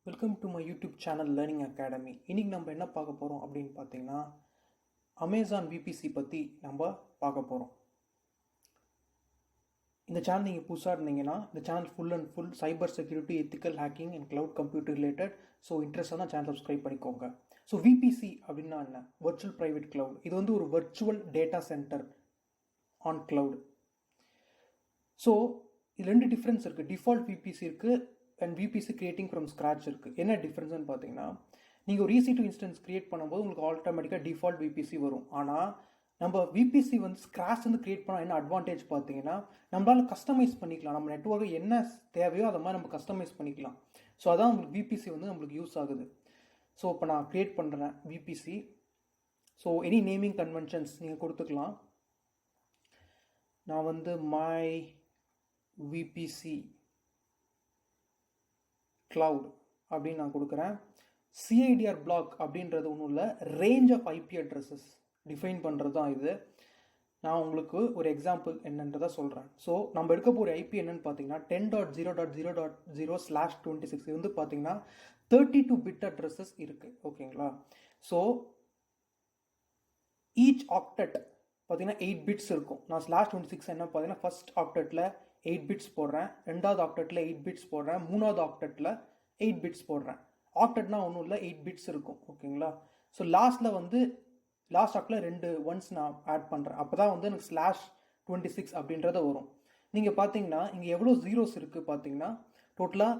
Welcome to my YouTube channel learning academy. இன்றைக்கி நம்ம என்ன பார்க்க போகிறோம் அப்படின்னு பார்த்தீங்கன்னா, அமேசான் விபிசி பற்றி நம்ம பார்க்க போகிறோம். இந்த சேனல் நீங்கள் புதுசாக இருந்தீங்கன்னா இந்த channel full and full cyber security, ethical hacking and cloud computer related. So இன்ட்ரெஸ்டாக சேனல் சப்ஸ்கிரைப் பண்ணிக்கோங்க. ஸோ விபிசி அப்படின்னா என்ன? Virtual private cloud. இது வந்து ஒரு virtual data centre on cloud. So இது ரெண்டு டிஃப்ரென்ஸ் இருக்குது. டிஃபால்ட் விபிசி இருக்குது and VPC creating from scratch இருக்குது. என்ன டிஃப்ரென்ஸ்னு பார்த்தீங்கன்னா, நீங்கள் ஒரு EC2 இன்ஸ்டன்ஸ் கிரியேட் பண்ணும்போது உங்களுக்கு ஆட்டோமேட்டிக்காக டிஃபால்ட் விபிசி வரும். ஆனால் நம்ம விபிசி வந்து ஸ்க்ராட்ச் வந்து கிரியேட் பண்ணால் என்ன அட்வான்டேஜ் பார்த்தீங்கன்னா, நம்மளால் கஸ்டமைஸ் பண்ணிக்கலாம். நம்ம நெட்வொர்க்கு என்ன தேவையோ அதை மாதிரி நம்ம கஸ்டமைஸ் பண்ணிக்கலாம். ஸோ அதான் உங்களுக்கு விபிசி வந்து நம்மளுக்கு யூஸ் ஆகுது. ஸோ இப்போ நான் கிரியேட் பண்ணுறேன் VBC. So any naming conventions நீங்கள் கொடுத்துக்கலாம். நான் வந்து மை விபிசி கிளவுட் அப்படின்னு நான் கொடுக்குறேன். சிஐடிஆர் பிளாக் அப்படின்றது ஒன்றும் இல்லை, range of IP addresses define பண்ணுறது தான் இது. நான் உங்களுக்கு ஒரு எக்ஸாம்பிள் என்னன்றதை சொல்கிறேன். ஸோ நம்ம எடுக்க போகிற ஐபி என்னன்னு பார்த்தீங்கன்னா 10.0.0.0/26. இது வந்து பார்த்தீங்கன்னா 32 பிட் அட்ரஸஸ் இருக்குது. ஓகேங்களா? ஸோ ஈச் ஆக்டெட் பார்த்தீங்கன்னா 8 பிட்ஸ் இருக்கும். நான் /26 என்ன பார்த்தீங்கன்னா ஃபர்ஸ்ட் ஆக்டெட்டில் 8 பிட்ஸ் போடுறேன், ரெண்டாவது ஆக்டெட்டில் 8 பிட்ஸ் போடுறேன், மூணாவது ஆக்டெட்டில் 8 பிட்ஸ் போடுறேன். ஆக்டெட்னா ஒன்றும் இல்லை, 8 பிட்ஸ் இருக்கும். ஓகேங்களா? ஸோ லாஸ்ட்டில் வந்து லாஸ்ட் ஆக்டில் 2 ஒன்ஸ் நான் ஆட் பண்ணுறேன். அப்போ தான் வந்து எனக்கு /26 அப்படின்றத வரும். நீங்கள் பார்த்தீங்கன்னா இங்கே எவ்வளோ ஜீரோஸ் இருக்குது பார்த்தீங்கன்னா டோட்டலாக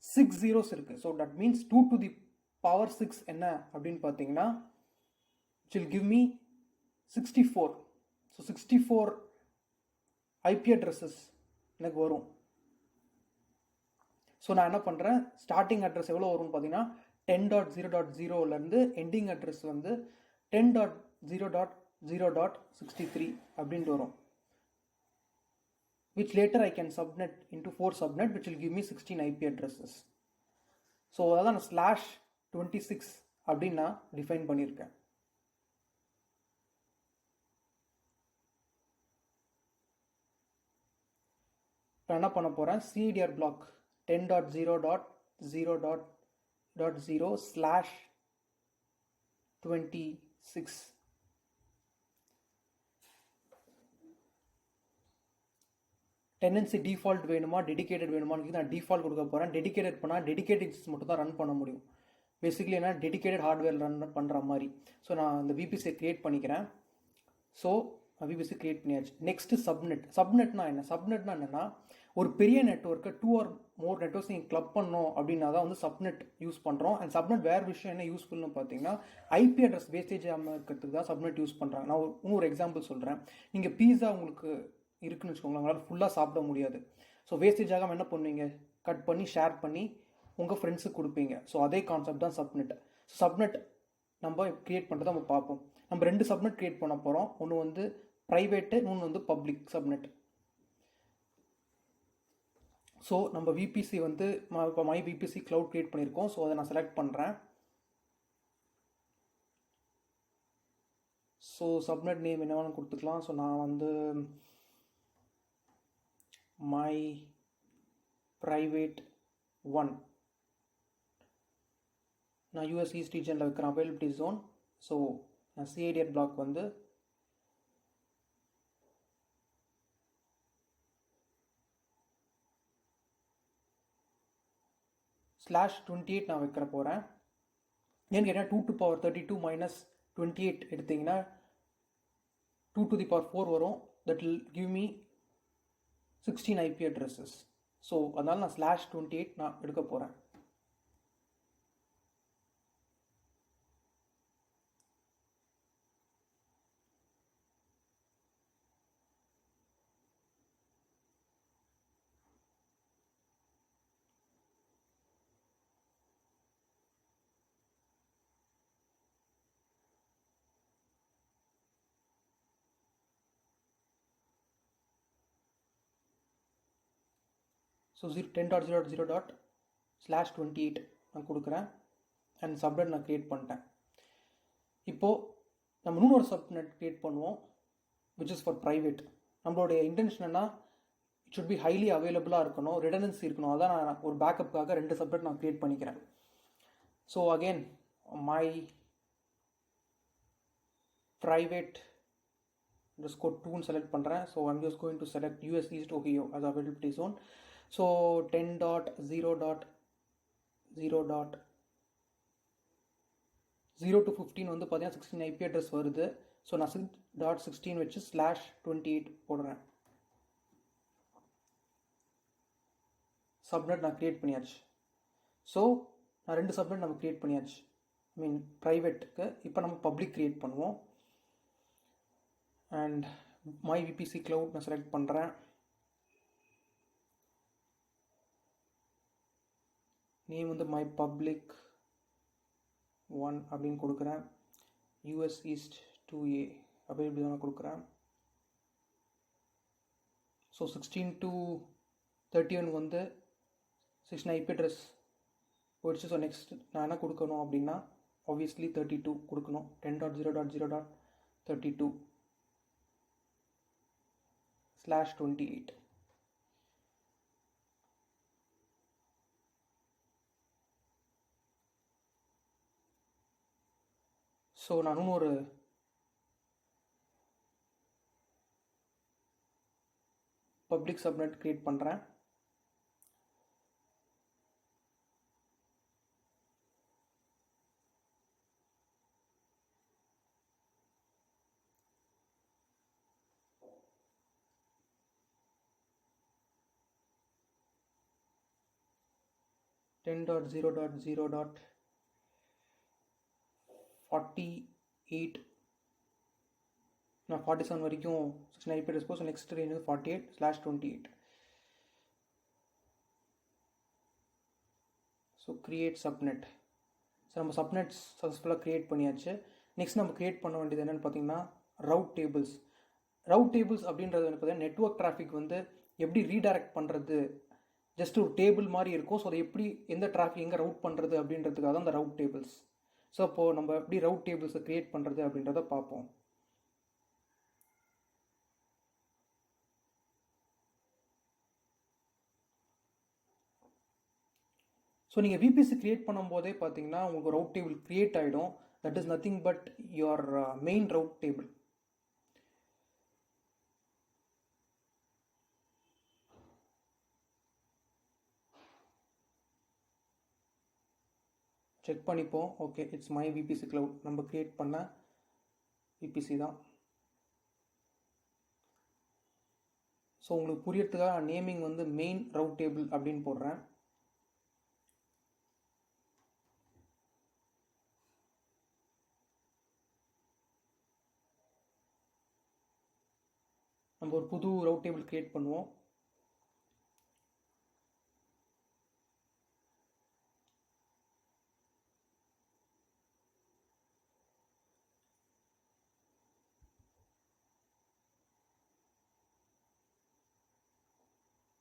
6 ஜீரோஸ் இருக்குது. ஸோ தட் மீன்ஸ் 2⁶ என்ன அப்படின்னு பார்த்தீங்கன்னா it will give me 64. So 64 IP addresses எனக்கு வரும். ஸோ நான் என்ன பண்ணுறேன், ஸ்டார்டிங் அட்ரஸ் எவ்வளோ வரும்னு பார்த்தீங்கன்னா 10.0.0லேருந்து எண்டிங் அட்ரஸ் வந்து 10.0.0.63 அப்படின்ட்டு வரும். which later I can subnet into 4 subnet which will give me 16 IP addresses. So அதான் நான் /26 அப்படின்னு நான் டிஃபைன் பண்ணியிருக்கேன். இப்போ என்ன பண்ண போகிறேன், சிஐடிஆர் பிளாக் 10.0.0.0/26 டெண்டன்சி டிஃபால்ட் வேணுமா டெடிகேட்டட் வேணுமான்னு நான் டிஃபால்ட் கொடுக்க போகிறேன். டெடிகேட்டட் பண்ணால் டெடிகேட்டட் மட்டும் தான் ரன் பண்ண முடியும். பேசிக்கலி என்ன டெடிகேட்டட் ஹார்ட்வேர் ரன் பண்ணுற மாதிரி. ஸோ நான் இந்த விபிசியை கிரியேட் பண்ணிக்கிறேன். ஸோ விபிசி கிரியேட் பண்ணியாச்சு. நெக்ஸ்ட்டு சப்நெட்னா என்ன? சப்நெட்னா என்னென்னா ஒரு பெரிய நெட்வொர்க்கை 2 or more நெட்வொர்க்ஸ் நீங்கள் கிளப் பண்ணோம் அப்படின்னா தான் வந்து சப்நெட் யூஸ் பண்ணுறோம். அண்ட் சப்நெட் வேறு விஷயம் என்ன யூஸ்ஃபுல்னு பார்த்தீங்கன்னா ஐபி அட்ரஸ் வேஸ்டேஜ் ஆகாமல் இருக்கிறதுக்கு தான் சப்நெட் யூஸ் பண்ணுறாங்க. நான் இன்னொரு எக்ஸாம்பிள் சொல்கிறேன். நீங்கள் பீஸா உங்களுக்கு இருக்குன்னு வச்சுக்கோங்களேன், உங்களால் ஃபுல்லாக சாப்பிட முடியாது. ஸோ வேஸ்டேஜ் ஆகாமல் என்ன பண்ணுவீங்க, கட் பண்ணி ஷேர் பண்ணி உங்கள் ஃப்ரெண்ட்ஸுக்கு கொடுப்பீங்க. ஸோ அதே கான்செப்ட் தான் சப்நெட். ஸோ சப்நெட் நம்ம கிரியேட் பண்ணுறதை நம்ம பார்ப்போம். நம்ம 2 சப்நெட் கிரியேட் பண்ண போகிறோம். ஒன்று வந்து ப்ரைவேட்டு, இன்னொன்று வந்து பப்ளிக் சப்நெட். ஸோ நம்ம விபிசி வந்து இப்போ மை விபிசி க்ளவுட் கிரியேட் பண்ணியிருக்கோம். ஸோ அதை நான் செலக்ட் பண்ணுறேன். ஸோ சப்நெட் நேம் என்ன வேணும் கொடுத்துக்கலாம். ஸோ நான் வந்து மை ப்ரைவேட் 1 நான் யூஎஸ் ஈஸ்ட் ரீஜனில் வைக்கிறேன், அவைலபிலிட்டி ஜோன். ஸோ நான் சிஐடிஆர் பிளாக் வந்து /28 நான் வைக்கிற போகிறேன். ஏன்னு கேட்டால் 2⁻32 - 28 எடுத்திங்கன்னா 2⁴ வரும். That will give me 16 IP addresses. So அதனால் நான் /28 நான் எடுக்க போகிறேன். ஸோ 10.0.0./28 நான் கொடுக்குறேன். அண்ட் சப்நெட் நான் க்ரியேட் பண்ணிட்டேன். இப்போது நம்ம இன்னொரு சப்நெட் க்ரியேட் பண்ணுவோம், விச் இஸ் ஃபார் ப்ரைவேட். நம்மளுடைய இன்டென்ஷன் என்ன, இட் ஷுட் பி ஹைலி அவைலபிளாக இருக்கணும், ரிடண்டன்சி இருக்கணும். அதான் நான் ஒரு பேக்கப்புக்காக 2 சப்நெட் நான் க்ரியேட் பண்ணிக்கிறேன். So again my private underscore 2 select பண்ணுறேன். So I'm just going to select US East Ohio as availability zone. So 10.0.0.0 to 15 வந்து பார்த்தீங்கன்னா 16 IP அட்ரஸ் வருது. ஸோ நான் 6.16 வச்சு /28 போடுறேன். சப்நெட் நான் க்ரியேட் பண்ணியாச்சு. ஸோ நான் 2 சப்நெட் நம்ம க்ரியேட் பண்ணியாச்சு, ஐ மீன் ப்ரைவேட்டுக்கு. இப்போ நம்ம பப்ளிக் க்ரியேட் பண்ணுவோம். அண்ட் மை விபிசி க்ளவுட் நான் செலக்ட் பண்ணுறேன். நேம் வந்து மை பப்ளிக் 1 அப்படின்னு கொடுக்குறேன். US East 2A அவைலபிள் தான் கொடுக்குறேன். ஸோ 16 to 31 வந்து 16 IP அட்ரஸ் போயிடுச்சு. ஸோ நெக்ஸ்ட் நான் என்ன கொடுக்கணும் அப்படின்னா ஆப்வியஸ்லி 32 கொடுக்கணும். 10.0.0.32 /28. ஸோ நான் இன்னொரு பப்ளிக் சப்நெட் க்ரியேட் பண்ணுறேன். $10.0.0.48 நான் 47 வரைக்கும் 16 IP அட்ரஸ் போகும். நெக்ஸ்ட் ரேஞ்ச் வந்து 48/28. So create subnet. ஸோ நம்ம சப்நெட்ஸ் சக்ஸஸ்ஃபுல்லாக க்ரியேட் பண்ணியாச்சு. நெக்ஸ்ட் நம்ம க்ரியேட் பண்ண வேண்டியது என்னென்னு பார்த்தீங்கன்னா ரவுட் டேபிள்ஸ். ரவுட் டேபிள்ஸ் அப்படின்றது வந்து பார்த்தீங்கன்னா நெட்வொர்க் டிராஃபிக் வந்து எப்படி ரீடைரக்ட் பண்ணுறது, ஜஸ்ட் ஒரு டேபிள் மாதிரி இருக்கும். ஸோ அதை எப்படி எந்த டிராஃபிக் எங்கே ரவுட் பண்ணுறது அப்படின்றதுக்காக தான் அந்த ரவுட் டேபிள்ஸ். ஸோ அப்போது நம்ம எப்படி ரவுட் டேபிள்ஸை க்ரியேட் பண்ணுறது அப்படின்றத பார்ப்போம். ஸோ நீங்கள் விபிசி க்ரியேட் பண்ணும்போதே பார்த்தீங்கன்னா உங்களுக்கு ரவுட் டேபிள் க்ரியேட் ஆகிடும். That is nothing but your main route table. Check பண்ணிப்போம். Okay, it's my VPC cloud. நம்ம க்ரியேட் பண்ண விபிசி தான். ஸோ உங்களுக்கு புரியறதுக்காக நேமிங் வந்து மெயின் ரவுட் டேபிள் அப்படின்னு போடுறேன். நம்ம ஒரு புது ரவுட் டேபிள் க்ரியேட் பண்ணுவோம்.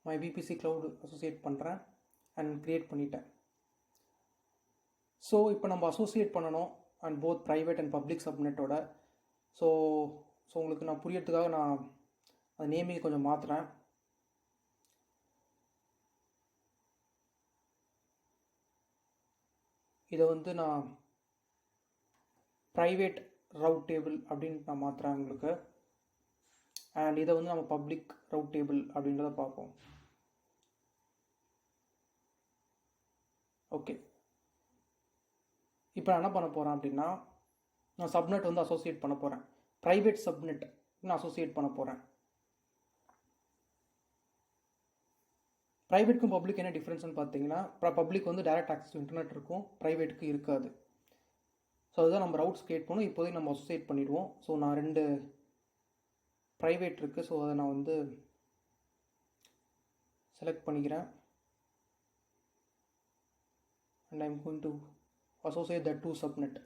மை விபிசி க்ளவுட் அசோசியேட் பண்ணுறேன் அண்ட் க்ரியேட் பண்ணிட்டேன். ஸோ இப்போ நம்ம அசோசியேட் பண்ணணும் and both private and public சப்நெட்டோட. ஸோ உங்களுக்கு நான் புரியறதுக்காக நான் அந்த நேமிங்கை கொஞ்சம் மாற்றுறேன். இதை வந்து நான் ப்ரைவேட் ரவுட் டேபிள் அப்படின்னு நான் மாற்றுறேன் உங்களுக்கு. அண்ட் இதை வந்து நம்ம பப்ளிக் ரவுட் டேபிள் அப்படின்றத பார்ப்போம். ஓகே, இப்போ நான் என்ன பண்ண போகிறேன் அப்படின்னா நான் சப்நெட் வந்து அசோசியேட் பண்ண போகிறேன். ப்ரைவேட் சப்நெட் நான் அசோசியேட் பண்ண போகிறேன். ப்ரைவேட்க்கும் பப்ளிக் என்ன டிஃப்ரென்ஸ்னு பார்த்தீங்கன்னா பப்ளிக் வந்து டைரக்ட் ஆக்சஸ் இன்டர்நெட் இருக்கும், ப்ரைவேட்டுக்கு இருக்காது. ஸோ அதுதான் நம்ம ரவுட்ஸ் க்ரியேட் பண்ணணும். இப்போதைக்கு நம்ம அசோசியேட் பண்ணிடுவோம். ஸோ நான் 2 ப்ரைவேட் இருக்குது. ஸோ அதை நான் வந்து செலக்ட் பண்ணிக்கிறேன். and I'm going to associate that to subnet.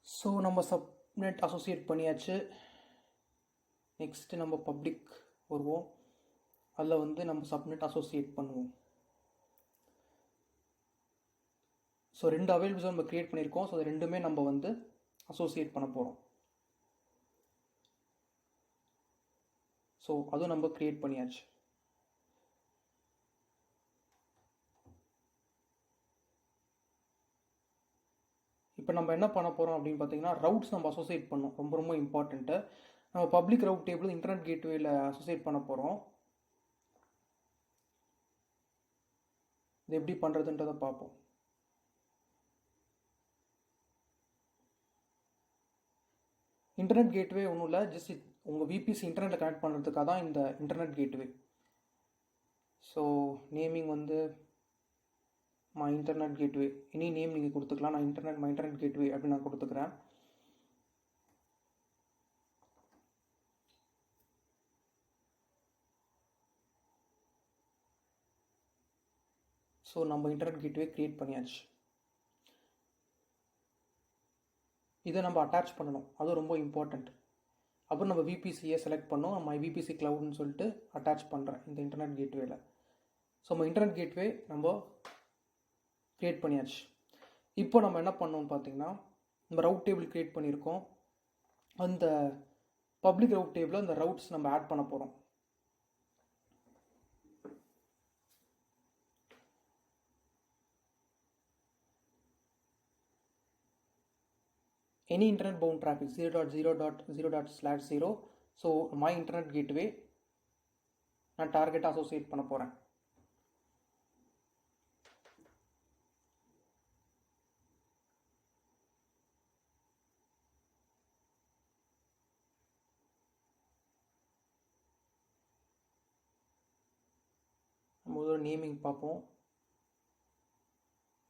So நம்ம சப்நெட் அசோசியேட் பண்ணியாச்சு. நெக்ஸ்ட்டு நம்ம பப்ளிக் வருவோம். அதில் வந்து நம்ம சப்நெட் அசோசியேட் பண்ணுவோம். ஸோ 2 அவைலபிள் ஜோன் நம்ம க்ரியேட் பண்ணியிருக்கோம். ஸோ அது ரெண்டுமே நம்ம வந்து அசோசியேட் பண்ண போகிறோம். ஸோ அதுவும் நம்ம க்ரியேட் பண்ணியாச்சு. இப்போ நம்ம என்ன பண்ண போகிறோம் அப்படின்னு பார்த்தீங்கன்னா, ரவுட்ஸ் நம்ம அசோசியேட் பண்ணோம். ரொம்ப ரொம்ப இம்பார்ட்டண்ட்டு. நம்ம பப்ளிக் ரவுட் டேபிள் இன்டர்நெட் கேட்வேல அசோசியேட் பண்ண போகிறோம். இது எப்படி பண்ணுறதுன்றதை பார்ப்போம். இன்டர்நெட் கேட்வே ஒன்றும் இல்லை, ஜஸ்ட் உங்கள் விபிசி இன்டர்நெட்டில் கனெக்ட் பண்ணுறதுக்காக தான் இந்த இன்டர்நெட் கேட்வே. ஸோ நேமிங் வந்து my internet gateway, any name நீங்கள் கொடுத்துக்கலாம். நான் மை இன்டர்நெட் கேட்வே அப்படின்னு நான் கொடுத்துக்கிறேன். ஸோ நம்ம இன்டர்நெட் கேட்வே க்ரியேட் பண்ணியாச்சு. இதை நம்ம அட்டாச் பண்ணணும், அது ரொம்ப இம்பார்ட்டண்ட். அப்புறம் நம்ம விபிசியை செலக்ட் பண்ணோம். மை விபிசி க்ளவுட்னு சொல்லிட்டு அட்டாச் பண்ணுறேன் இந்த இன்டர்நெட் கேட்வேல. ஸோ நம்ம இன்டர்நெட் கேட்வே நம்ம க்ரியேட் பண்ணியாச்சு. இப்போ நம்ம என்ன பண்ணோம்னு பார்த்தீங்கன்னா, நம்ம ரவுட் டேபிள் க்ரியேட் பண்ணியிருக்கோம். அந்த பப்ளிக் ரவுட் டேபிளில் அந்த ரவுட்ஸ் நம்ம ஆட் பண்ண போகிறோம். any internet bound traffic 0.0.0./0. So my internet gateway நான் டார்கெட் அசோசியேட் பண்ண போகிறேன். நம்ம ஒரு நேமிங் பார்ப்போம்.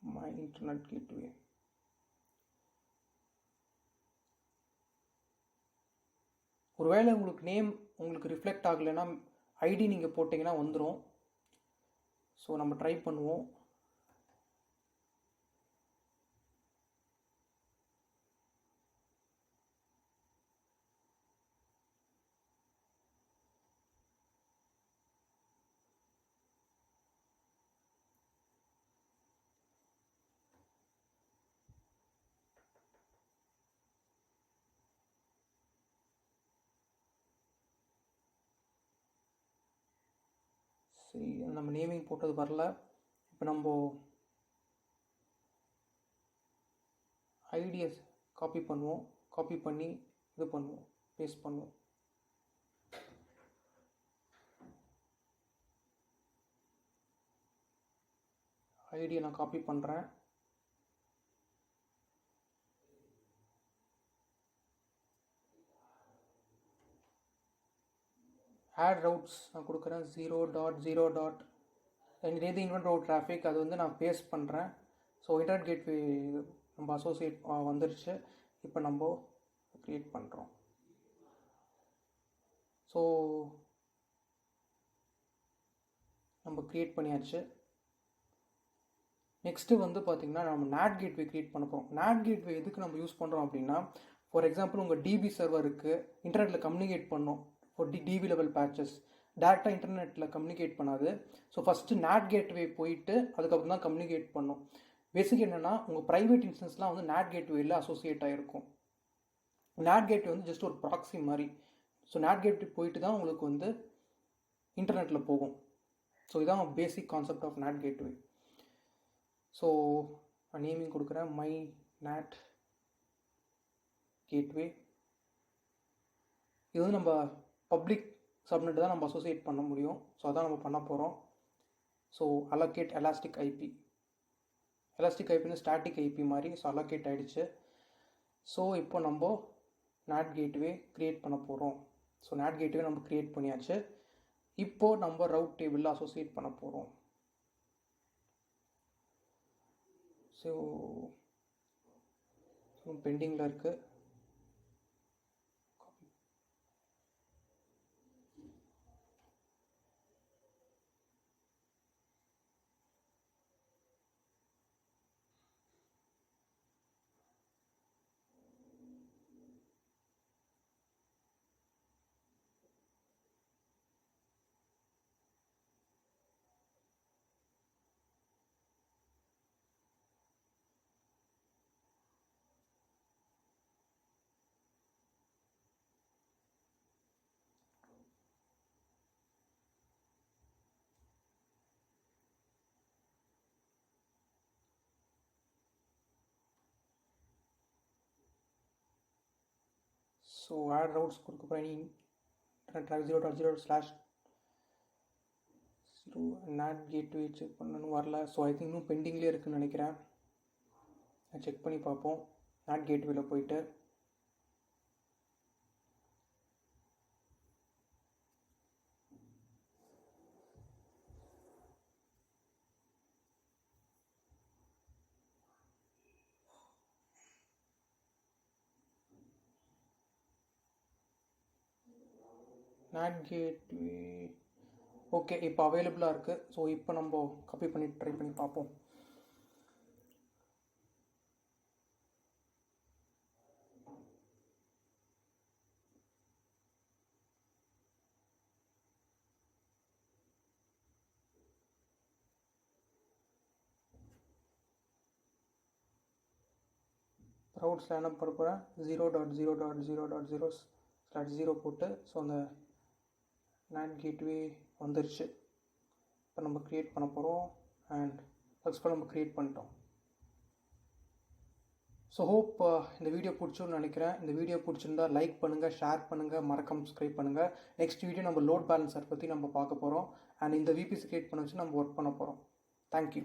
My internet gateway. ஒருவேளை உங்களுக்கு நேம் உங்களுக்கு ரிஃப்ளெக்ட் ஆகலைன்னா ஐடி நீங்கள் போட்டிங்கன்னா வந்துடும். ஸோ நம்ம ட்ரை பண்ணுவோம். சரி, நம்ம நேமிங் போட்டது வரல. இப்போ நம்ம ஐடியை காப்பி பண்ணுவோம். காப்பி பண்ணி இது பண்ணுவோம், பேஸ்ட் பண்ணுவோம். ஐடியை நான் காப்பி பண்ணுறேன். ஆட் ரவுட்ஸ் நான் கொடுக்குறேன். 0.0. எது இன்டர்நெட் ரவுட் டிராஃபிக் அது வந்து நான் பேஸ்ட் பண்ணுறேன். ஸோ இன்டர்நெட் கேட்வே நம்ம அசோசியேட் வந்துருச்சு. இப்போ நம்ம க்ரியேட் பண்ணுறோம். ஸோ நம்ம க்ரியேட் பண்ணியாச்சு. நெக்ஸ்ட்டு வந்து பார்த்திங்கன்னா, நம்ம நேட் கேட்வே க்ரியேட் பண்ண போகிறோம். நேட் கேட்வே எதுக்கு நம்ம யூஸ் பண்ணுறோம் அப்படின்னா, ஃபார் எக்ஸாம்பிள் உங்கள் டிபி சர்வருக்கு இன்டர்நெட்டில் கம்யூனிகேட் பண்ணோம். ஒரு டிபி லெவல் பேட்சஸ் டேரெக்டாக இன்டர்நெட்டில் கம்யூனிகேட் பண்ணாது. ஸோ ஃபஸ்ட்டு நேட் கேட்வே போயிட்டு அதுக்கப்புறம் தான் கம்யூனிகேட் பண்ணும். பேசிக் என்னென்னா, உங்கள் ப்ரைவேட் இன்ஸ்டன்ஸ்லாம் வந்து நேட் கேட்வேயில் அசோசியேட் ஆகிருக்கும். நேட் கேட்வே வந்து ஜஸ்ட் ஒரு ப்ராக்ஸி மாதிரி. ஸோ நேட் கேட்வே போயிட்டு தான் உங்களுக்கு வந்து இன்டர்நெட்டில் போகும். ஸோ இதான் basic concept of NAT gateway. So நான் நேமிங் கொடுக்குறேன். My NAT gateway. இது வந்து நம்ம பப்ளிக் சப்நெட் தான் நம்ம அசோசியேட் பண்ண முடியும். ஸோ அதான் நம்ம பண்ண போகிறோம். So allocate elastic IP. Elastic ஐபின்னு ஸ்டாட்டிக் ஐபி மாதிரி. ஸோ அலோகேட் ஆகிடுச்சு. ஸோ இப்போ நம்ம நேட் கேட்வே க்ரியேட் பண்ண போகிறோம். ஸோ நேட் கேட்வே நம்ம க்ரியேட் பண்ணியாச்சு. இப்போது நம்ம ரவுட் டேபிளில் அசோசியேட் பண்ண போகிறோம். ஸோ பெண்டிங்கில் இருக்குது. ஸோ ஆட் ரவுட்ஸ் கொடுக்க போகிறேன். ட்ராக் 0.0/0 NAT கேட்வே செக் பண்ணணும், வரல. ஸோ ஐ திங்க் இன்னும் பெண்டிங்லேயே இருக்குதுன்னு நினைக்கிறேன். செக் பண்ணி பார்ப்போம். NAT கேட்வேல போயிட்டு NAT கேட்வே ஓகே இப்போ அவைலபிளாக இருக்குது. ஸோ இப்போ நம்ம காப்பி பண்ணி ட்ரை பண்ணி பார்ப்போம். ரவுட்ஸில் என்ன பண்ண போகிறேன், 0.0.0.0/0 போட்டு ஸோ அந்த NAT கேட்வே வந்துருச்சு. இப்போ நம்ம க்ரியேட் பண்ண போகிறோம் அண்ட் சக்ஸஸ்ஃபுல்லாக நம்ம க்ரியேட் பண்ணிட்டோம். ஸோ ஹோப் இந்த வீடியோ பிடிச்சோன்னு நினைக்கிறேன். இந்த வீடியோ பிடிச்சிருந்தா லைக் பண்ணுங்கள், ஷேர் பண்ணுங்கள், மறக்காம சப்ஸ்கிரைப் பண்ணுங்கள். நெக்ஸ்ட் வீடியோ நம்ம லோட் பேலன்சர் பற்றி நம்ம பார்க்க போகிறோம் அண்ட் இந்த VPC க்ரியேட் பண்ண வச்சு நம்ம ஒர்க் பண்ண போகிறோம். தேங்க்யூ.